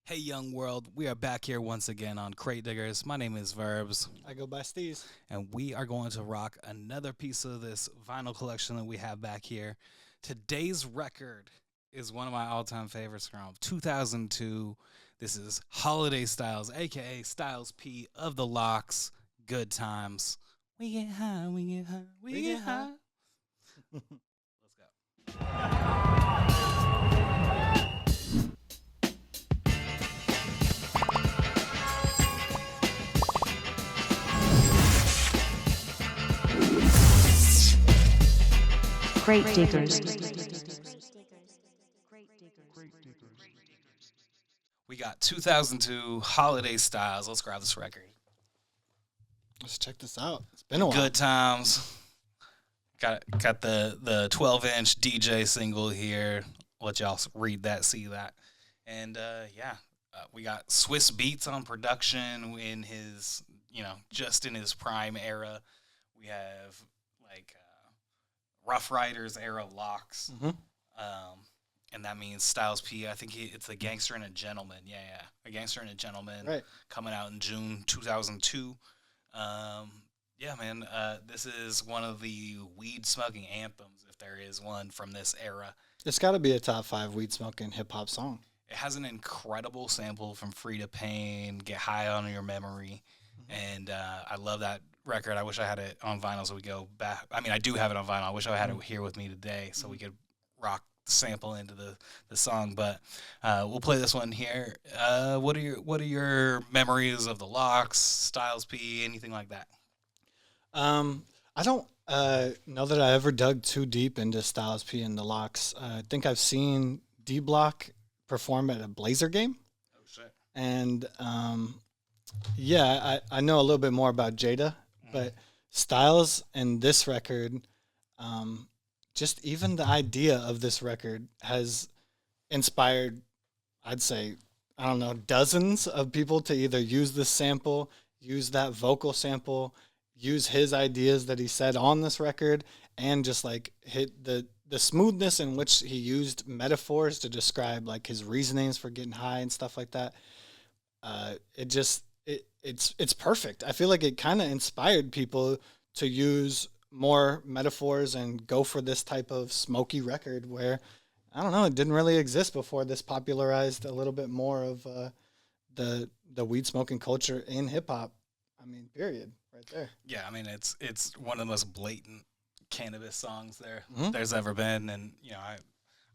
Hey, young world, we are back here once again on Crate Diggers. My name is Verbz, I go by Steez. and we are going to rock another piece of this vinyl collection that we have back here. Today's record is one of my all time favorites from 2002. This is Holiday Styles, aka Styles P of the L.O.X. Good Times. We get high, we get high, we get high. Let's go. Crate Diggers. We got 2002 Holiday Styles. Let's grab this record. Let's check this out. It's been a while. Good Times. Got the 12-inch DJ single here. Let y'all read that, see that. And we got Swiss Beats on production in his, just in his prime era. We have Rough Riders era L.O.X. And that means Styles P. I think it's a Gangster and a Gentleman. Yeah. A Gangster and a Gentleman. Right. Coming out in June 2002. Man. This is one of the weed smoking anthems, if there is one from this era. It's got to be a top 5 weed smoking hip hop song. It has an incredible sample from Free to Pain, Get High on Your Memory. And I love that record. I wish I had it on vinyl so we go back. I mean, I do have it on vinyl. I wish I had it here with me today so we could rock the sample into the song. But we'll play this one here. What are your memories of the L.O.X., Styles P, anything like that? I don't know that I ever dug too deep into Styles P and the L.O.X. I think I've seen D Block perform at a Blazer game. Oh shit! And I know a little bit more about Jada, but Styles and this record, just even the idea of this record has inspired, I'd say, I don't know, dozens of people to either use this sample, use that vocal sample, use his ideas that he said on this record, and just like hit the smoothness in which he used metaphors to describe like his reasonings for getting high and stuff like that. It's perfect. I feel like it kind of inspired people to use more metaphors and go for this type of smoky record where, I don't know, it didn't really exist before this popularized a little bit more of the weed smoking culture in hip hop. I mean, period, right there. Yeah, I mean, it's one of the most blatant cannabis songs there's ever been. And,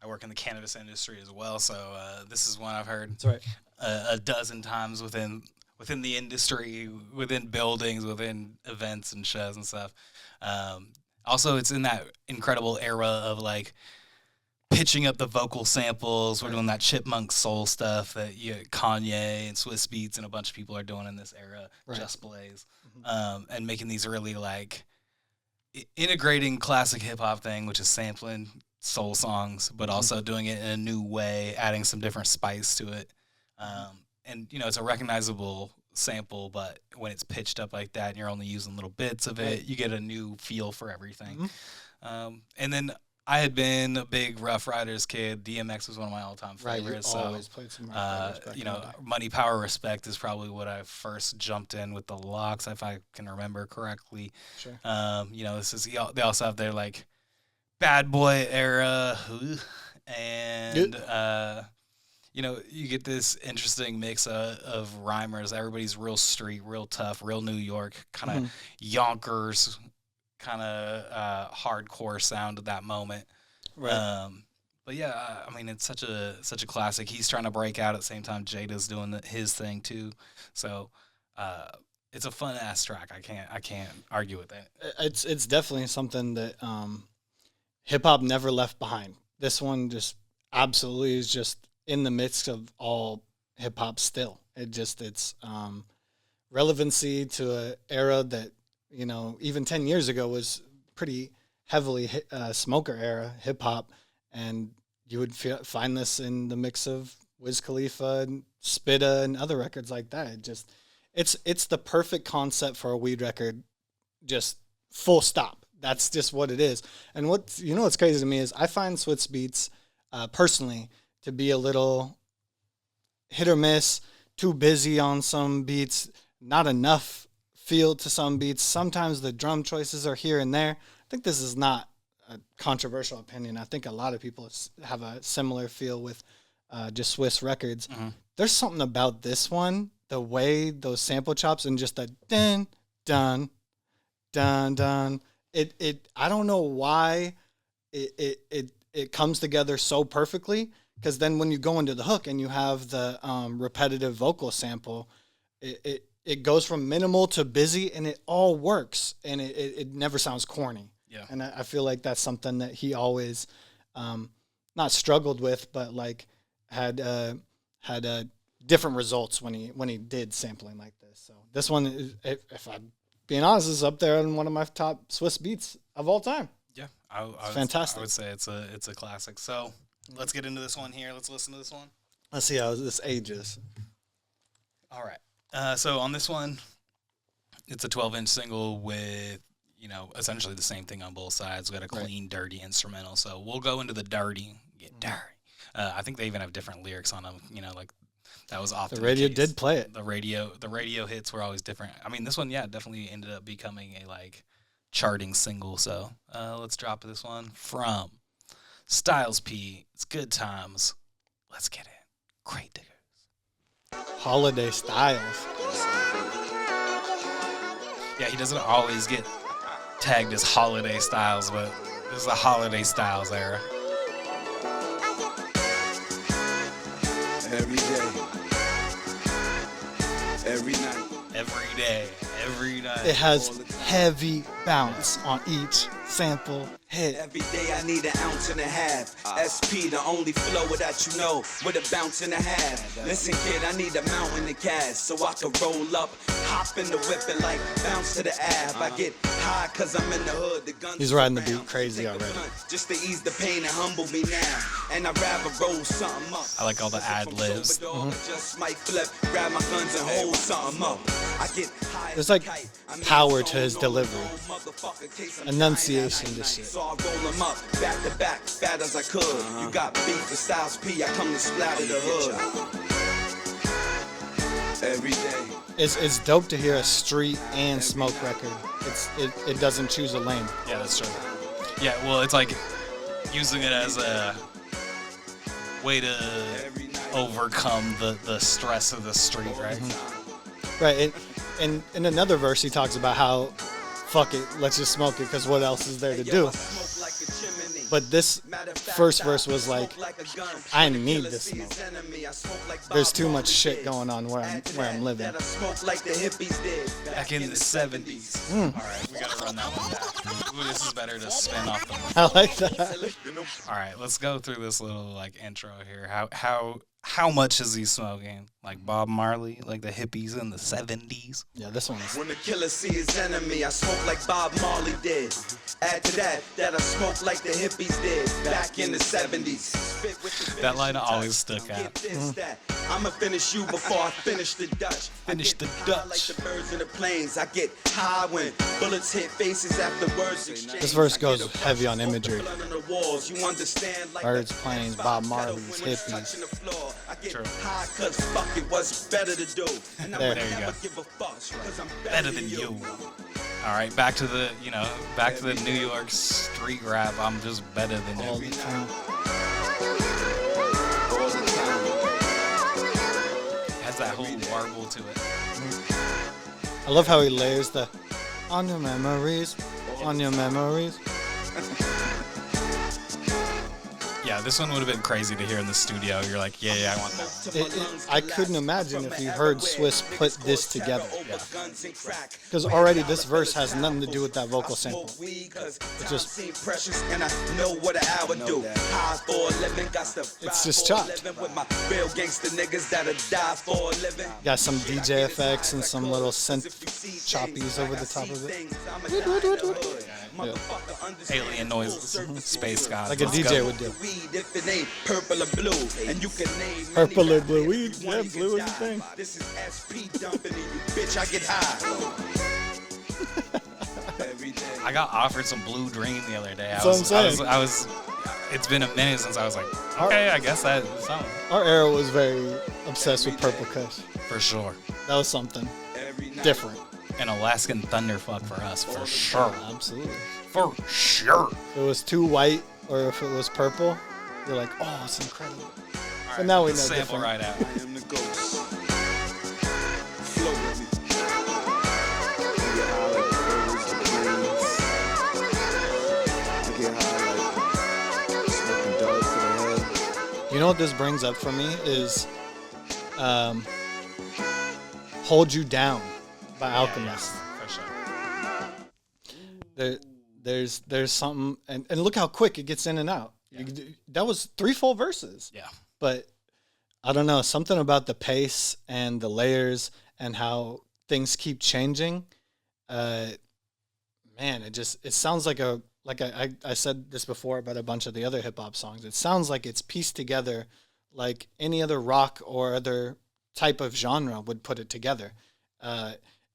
I work in the cannabis industry as well, so this is one I've heard That's right. a dozen times within the industry, within buildings, within events and shows and stuff. Also, it's in that incredible era of like pitching up the vocal samples. We're doing that Chipmunk soul stuff that Kanye and Swiss Beats and a bunch of people are doing in this era. Right. Just Blaze, and making these really like integrating classic hip hop thing, which is sampling soul songs, but also doing it in a new way, adding some different spice to it. And it's a recognizable sample, but when it's pitched up like that and you're only using little bits of it, Right. you get a new feel for everything. And then I had been a big Rough Riders kid. DMX was one of my all-time Right, you favorites. always played some Rough Riders back in the day. Money, Power, Respect is probably what I first jumped in with the L.O.X., if I can remember correctly. Sure. This is they also have their like Bad Boy era, and you get this interesting mix of rhymers. Everybody's real street, real tough, real New York, kind of Yonkers, kind of hardcore sound at that moment. Right. But yeah, I mean, it's such a classic. He's trying to break out at the same time Jada's doing his thing too. So it's a fun ass track. I can't argue with that. It's definitely something that hip hop never left behind. This one just absolutely is just in the midst of all hip hop still. It's relevancy to an era that, even 10 years ago was pretty heavily smoker era hip hop. And you would find this in the mix of Wiz Khalifa and Spitta and other records like that. It's the perfect concept for a weed record, just full stop. That's just what it is. And what's crazy to me is I find Swiss Beats personally to be a little hit or miss, too busy on some beats, not enough feel to some beats. Sometimes the drum choices are here and there. I think this is not a controversial opinion. I think a lot of people have a similar feel with just Swiss records. There's something about this one, the way those sample chops and just the dun, dun, dun, dun. I don't know why it comes together so perfectly, because then when you go into the hook and you have the repetitive vocal sample, it goes from minimal to busy, and it all works, and it never sounds corny. Yeah. And I feel like that's something that he always not struggled with, but like had different results when he did sampling like this. So this one is, if I'm being honest, is up there on one of my top Swiss beats of all time. Yeah, fantastic. I would say it's a classic. So let's get into this one here. Let's listen to this one. Let's see how this ages. All right. So on this one, it's a 12-inch single with, essentially the same thing on both sides. We got a clean, dirty instrumental. So we'll go into the dirty, get dirty. I think they even have different lyrics on them. Like that was often the radio case. did play it. The radio hits were always different. I mean, this one, definitely ended up becoming a charting single. So let's drop this one from Styles P. It's Good Times. Let's get it. Great Diggers. Holiday Styles. Yeah, he doesn't always get tagged as Holiday Styles, but this is a Holiday Styles era. Every day. Every night. Every day. Every night. It has heavy bounce on each sample hit. Every day I need an ounce and a half. SP, the only flow that you know, with a bounce and a half. Listen, kid, I need a mountain of cash so I can roll up, hop in the whip and bounce to the ab. I get high cause I'm in the hood. The guns He's riding the around. beat crazy already. Just to ease the pain and humble me now. And I'd rather roll something up. I like all the ad-libs. Just might flip, grab my guns and hold something up. I get high. There's power to his delivery. Enunciation to shit. So I roll them up, back to back, fat as I could. You got beef with Styles P, I come to splatter the hood. Every day. It's dope to hear a street and smoke record. It doesn't choose a lane. Yeah, that's true. Yeah, well, it's like using it as a way to overcome the stress of the street, right? Right. And in another verse, he talks about how, fuck it, let's just smoke it, because what else is there to do? But this first verse was like, I need this smoke. There's too much shit going on where I'm living. Back in the 70s. All right, we gotta run that one back. Ooh, this is better to spin off the. I like that. All right, let's go through this little intro here. How much is he smoking? Like Bob Marley, like the hippies in the 70s? Yeah, this one's. When the killer see his enemy, I smoke like Bob Marley did. Add to that I smoke like the hippies did back in the 70s. That line always stuck out. I'ma finish you before I finish the Dutch. Finish the Like Dutch. the birds in the plains, I get high when bullets hit faces after words exchange. This verse goes heavy on imagery. Blood on the walls, you understand, like Birds, the planes, Bob Marley's, hippies. touching the floor. I get True. high 'cause fuck it, what's better to do. And There. I There you never go. give a fuck 'cause I'm Better than you. All right, back to the New York street rap. I'm just better than All you. the time. Has that whole warble to it. I love how he layers the on your memories. Yeah, this one would have been crazy to hear in the studio. You're like, yeah, I want that. I couldn't imagine if you heard Swiss put this together. Because already this verse has nothing to do with that vocal sample. It's just- precious and I know what an hour do. High for a living, got to It's just chopped. with my real gangster niggas that'll die for a living. Got some DJ effects and some little synth choppies over the top of it. Yeah. Alien noises, space gods. Like a Let's DJ go. would do. If it ain't purple or blue, and you can name Purple many or blue rappers weed, who yeah, wanna get blue is the died. thing. This is SP dumping in you, bitch. I get high. Every day. I got offered some Blue Dream the other day. That's what I'm saying. I was it's been a minute since I was like, okay, I guess that is something. Our era was very obsessed with Purple Kush. For sure. That was something different. An Alaskan thunderfuck for us, for sure. Absolutely. For sure. If it was too white or if it was purple, you're like, oh, it's incredible. All But now we know sample different. right out. I am the ghost. Flow with me. Get high like the birds, the breeze. Get high like smoking dogs to the head. You know what this brings up for me is Hold You Down by Alchemist. For sure. There's something, and look how quick it gets in and out. That was 3 full verses. Yeah. But I don't know, something about the pace and the layers and how things keep changing. Man, it sounds like I said this before about a bunch of the other hip hop songs. It sounds like it's pieced together like any other rock or other type of genre would put it together.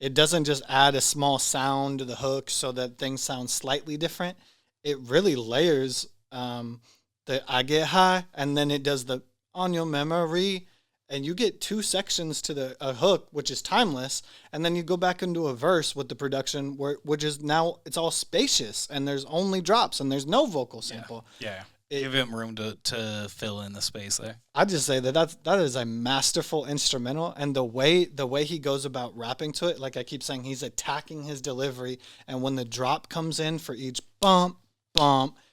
It doesn't just add a small sound to the hook so that things sound slightly different. It really layers the I Get High, and then it does the On Your Memory, and you get 2 sections to a hook, which is timeless, and then you go back into a verse with the production, which is now it's all spacious, and there's only drops, and there's no vocal sample. Yeah. Give him room to fill in the space there. I just say that is a masterful instrumental, and the way he goes about rapping to it, like I keep saying, he's attacking his delivery, and when the drop comes in for each bump,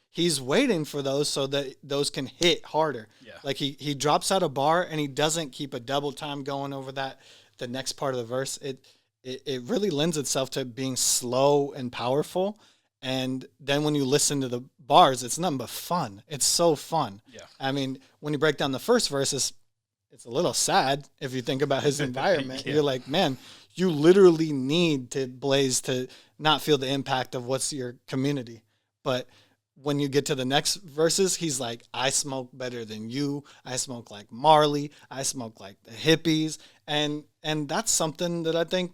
he's waiting for those so that those can hit harder. Yeah. Like he drops out a bar and he doesn't keep a double time going over the next part of the verse. It really lends itself to being slow and powerful. And then when you listen to the bars, it's nothing but fun. It's so fun. Yeah. I mean, when you break down the first verse, it's a little sad if you think about his environment. Yeah. You're like, man, you literally need to blaze to not feel the impact of what's your community. But when you get to the next verses, he's like, I smoke better than you. I smoke like Marley. I smoke like the hippies. And that's something that I think,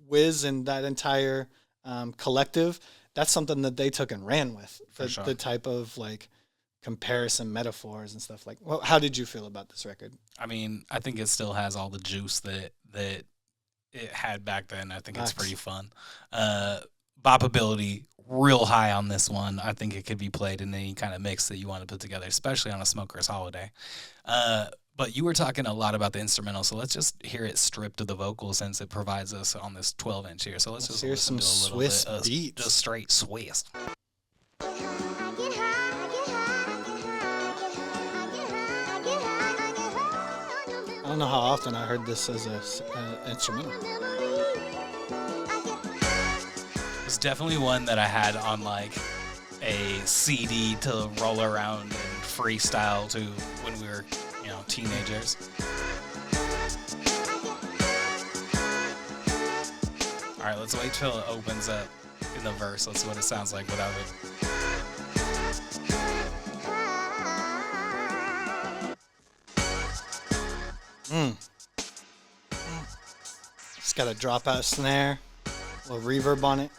Wiz and that entire collective, that's something that they took and ran with. For sure. The type of like comparison metaphors and stuff like. Well, how did you feel about this record? I mean, I think it still has all the juice that it had back then. I think it's pretty fun. Bopability real high on this one. I think it could be played in any kind of mix that you want to put together, especially on a smoker's holiday. But you were talking a lot about the instrumental, so let's just hear it stripped of the vocals since it provides us on this 12-inch here. So let's just hear listen some to a little Swiss bit of beats. just straight Swiss. I don't know how often I heard this as a instrumental. It's definitely one that I had on like a CD to roll around and freestyle to when we were, teenagers. All right, let's wait till it opens up in the verse. Let's see what it sounds like without it. It's got a dropout snare, a little reverb on it.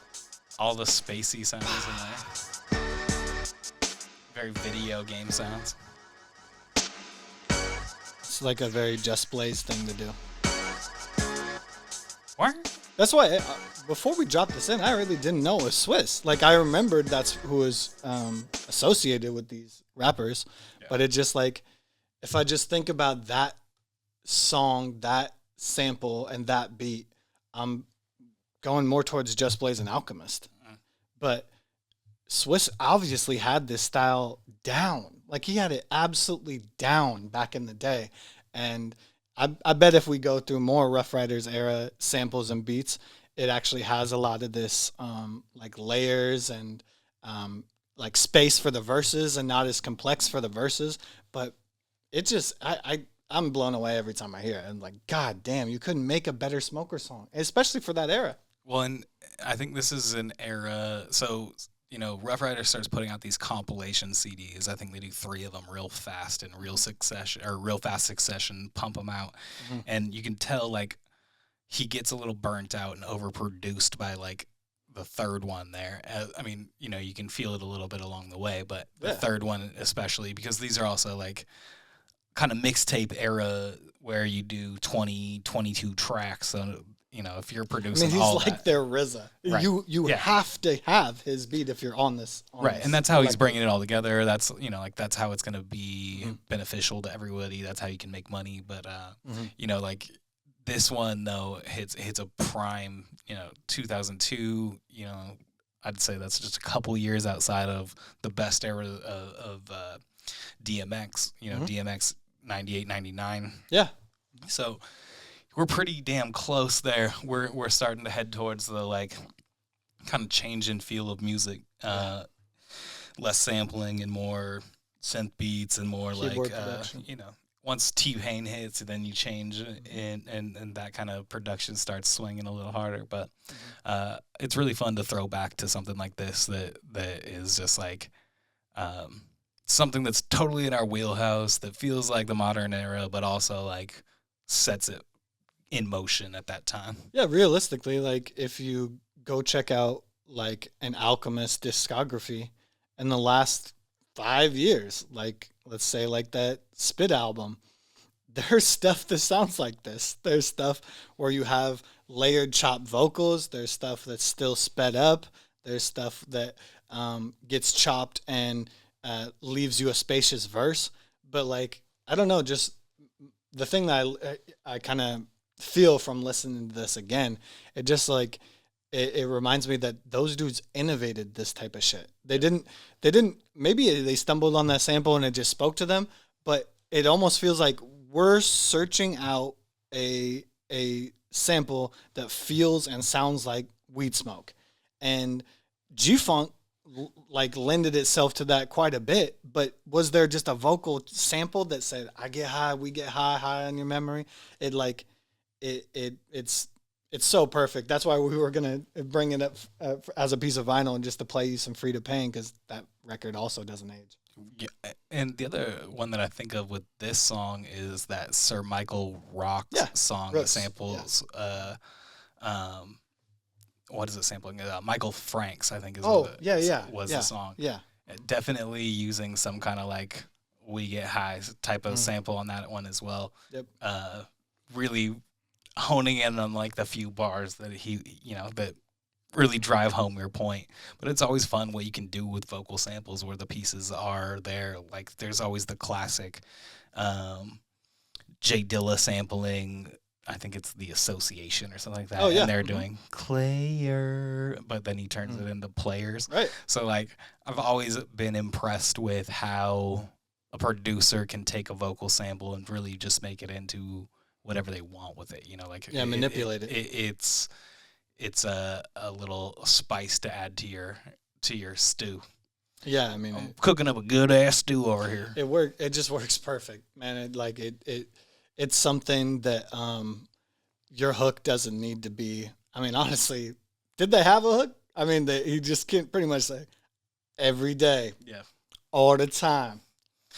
All the spacey sounds in there. Very video game sounds. It's like a very Just Blaze thing to do. What? That's why before we dropped this in, I really didn't know it was Swiss. Like I remembered that's who was associated with these rappers, but it just like if I just think about that song, that sample, and that beat, I'm going more towards Just Blaze and Alchemist. But Swiss obviously had this style down. Like he had it absolutely down back in the day. And I bet if we go through more Rough Riders era samples and beats, it actually has a lot of this like layers and like space for the verses and not as complex for the verses. But it just, I'm blown away every time I hear it. I'm like, God damn, you couldn't make a better smoker song, especially for that era. Well, and I think this is an era. So, Rough Rider starts putting out these compilation CDs. I think they do 3 of them real fast in real fast succession, pump them out. And you can tell, like, he gets a little burnt out and overproduced by, like, the third one there. I mean, you know, you can feel it a little bit along the way, but the Yeah. third one especially, because these are also like kind of mixtape era where you do 20, 22 tracks. So, you know, if you're I producing mean, he's all like that. their RZA. Right. You Yeah. have to have his beat if you're on this. Right, and that's how he's collective. bringing it all together. That's, you know, like that's how it's going to be Mm-hmm. beneficial to everybody. That's how you can make money. But Mm-hmm. you know, like this one though hits a prime. You know, 2002. You know, I'd say that's just a couple years outside of the best era of DMX. You know, DMX 98, 99. Yeah. So we're pretty damn close there. We're starting to head towards the like kind of change in feel of music, less sampling and more synth beats and more Keyboard like production. you know, once T-Pain hits, then you change and that kind of production starts swinging a little harder. But it's really fun to throw back to something like this that is just like something that's totally in our wheelhouse, that feels like the modern era, but also like sets it in motion at that time. Yeah, realistically, like if you go check out like an Alchemist discography in the last 5 years, like let's say like that Spit album, there's stuff that sounds like this. There's stuff where you have layered chopped vocals. There's stuff that's still sped up. There's stuff that gets chopped and leaves you a spacious verse. But like, I don't know, just the thing that I kind of feel from listening to this again, it just like it reminds me that those dudes innovated this type of shit. They didn't maybe they stumbled on that sample and it just spoke to them, but it almost feels like we're searching out a sample that feels and sounds like weed smoke. And G-Funk like lended itself to that quite a bit, but was there just a vocal sample that said, I get high, we get high on your memory? It like it's so perfect. That's why we were gonna bring it up as a piece of vinyl and just to play you some Free to Pain, because that record also doesn't age. Yeah, and the other one that I think of with this song is that Sir Michael Rock song that Roots, samples what is it sampling? Michael Franks, I think is Oh, the, yeah. was yeah, the song. Yeah. Definitely using some kind of like We Get High type of sample on that one as well. Yep. Really honing in on like the few bars that he, you know, that really drive home your point. But it's always fun what you can do with vocal samples where the pieces are there. Like there's always the classic Jay Dilla sampling. I think it's The Association or something like that. Oh, yeah. And they're doing Clayer, but then he turns it into Players. Right. So like I've always been impressed with how a producer can take a vocal sample and really just make it into whatever they want with it. You know, like Manipulate it. It's a little spice to add to your stew. Yeah, I mean, I'm cooking up a good ass stew over here. it just works perfect, man. It's something that your hook doesn't need to be. I mean, honestly, did they have a hook? I mean, you just can't pretty much say every day, Yeah. all the time.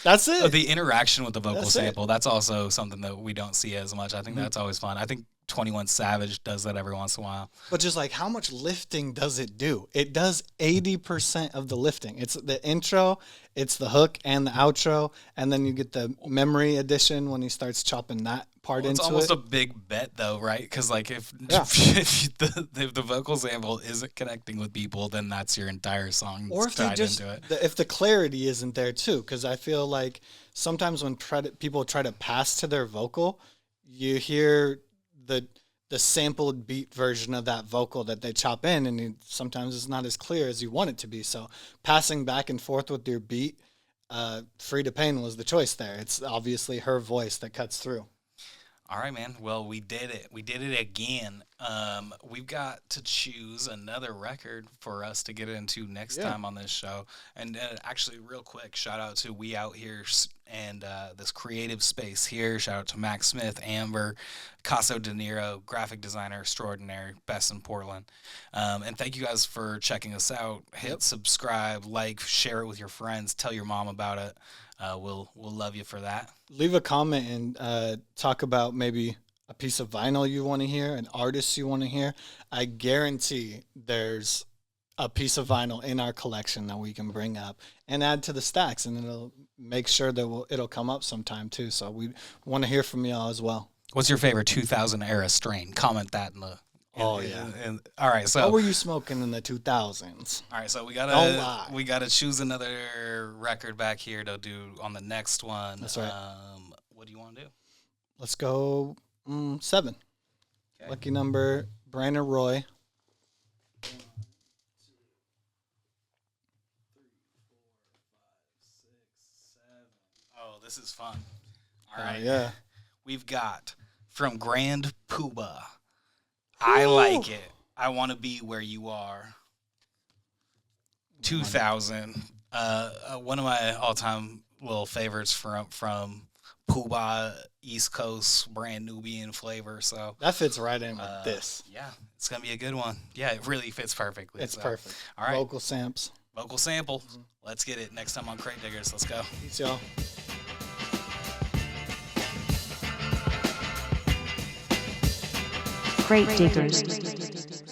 That's it. The interaction with the vocal That's it. sample, that's also something that we don't see as much. I think that's always fun. I think 21 Savage does that every once in a while. But just like, how much lifting does it do? It does 80% of the lifting. It's the intro, it's the hook and the outro, and then you get the memory edition when he starts chopping that part It's into almost it. a big bet, though, right? Because like if Yeah. if the vocal sample isn't connecting with people, then that's your entire song Or if they tied just, into it. if the clarity isn't there too, because I feel like sometimes when people try to pass to their vocal, you hear the sampled beat version of that vocal that they chop in, and sometimes it's not as clear as you want it to be. So passing back and forth with your beat, Free to Pain was the choice there. It's obviously her voice that cuts through. All right, man. Well, we did it. We did it again. We've got to choose another record for us to get into next time on this show. And actually, real quick, shout out to We Out Here and this creative space here. Shout out to Max Smith, Amber, Casso De Niro, graphic designer extraordinary, best in Portland. And thank you guys for checking us out. Hit subscribe, like, share it with your friends, tell your mom about it. We'll love you for that. Leave a comment and talk about maybe a piece of vinyl you want to hear, an artist you want to hear. I guarantee there's a piece of vinyl in our collection that we can bring up and add to the stacks, and it'll make sure that it'll come up sometime too. So we want to hear from y'all as well. What's your favorite 2000 era strain? Comment that in the. Oh, yeah. All right, so What were you smoking in the 2000s? all right, so we Don't lie. gotta choose another record back here to do on the next one. That's right. What do you want to do? Let's go 7. Okay. Lucky number, Brandon Roy. Oh, this is fun. All right. Yeah. We've got from Grand Puba. I like it. I want to be where you are. 2000. One of my all-time little favorites from Puba, East Coast, brand Nubian flavor. So That fits right in with this. yeah, it's gonna be a good one. Yeah, it really fits perfectly. It's so. perfect. All right, Vocal samps. vocal sample. Let's get it next time on Crate Diggers. Let's go. Peace, y'all. Crate Diggers. Crate Diggers.